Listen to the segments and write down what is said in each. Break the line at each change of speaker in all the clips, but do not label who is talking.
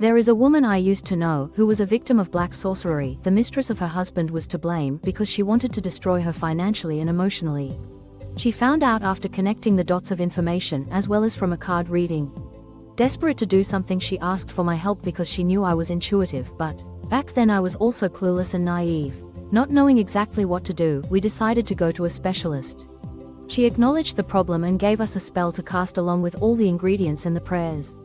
There is a woman I used to know who was a victim of black sorcery. The mistress of her husband was to blame because she wanted to destroy her financially and emotionally. She found out after connecting the dots of information as well as from a card reading. Desperate to do something, she asked for my help because she knew I was intuitive, but back then I was also clueless and naive. Not knowing exactly what to do, we decided to go to a specialist. She acknowledged the problem and gave us a spell to cast along with all the ingredients and the prayers.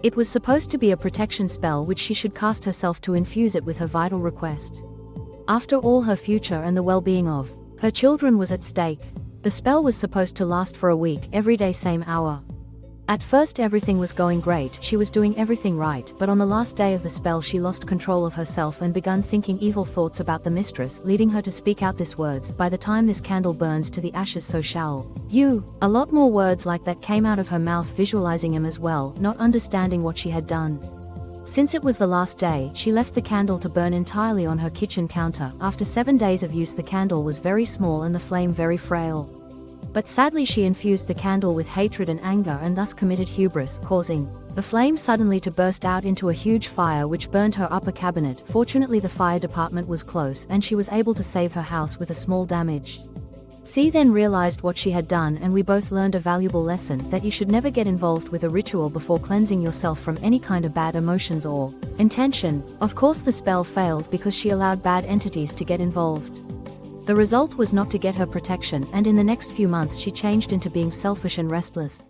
It was supposed to be a protection spell which she should cast herself to infuse it with her vital request. After all, her future and the well-being of her children was at stake. The spell was supposed to last for a week, every day same hour. At first everything was going great, she was doing everything right, but on the last day of the spell she lost control of herself and began thinking evil thoughts about the mistress, leading her to speak out these words: "By the time this candle burns to the ashes, so shall you." A lot more words like that came out of her mouth, visualizing him as well, not understanding what she had done. Since it was the last day, she left the candle to burn entirely on her kitchen counter. After 7 days of use, the candle was very small and the flame very frail. But sadly she infused the candle with hatred and anger and thus committed hubris, causing the flame suddenly to burst out into a huge fire which burned her upper cabinet. Fortunately the fire department was close and she was able to save her house with a small damage. C then realized what she had done, and we both learned a valuable lesson, that you should never get involved with a ritual before cleansing yourself from any kind of bad emotions or intention. Of course the spell failed because she allowed bad entities to get involved. The result was not to get her protection, and in the next few months she changed into being selfish and restless.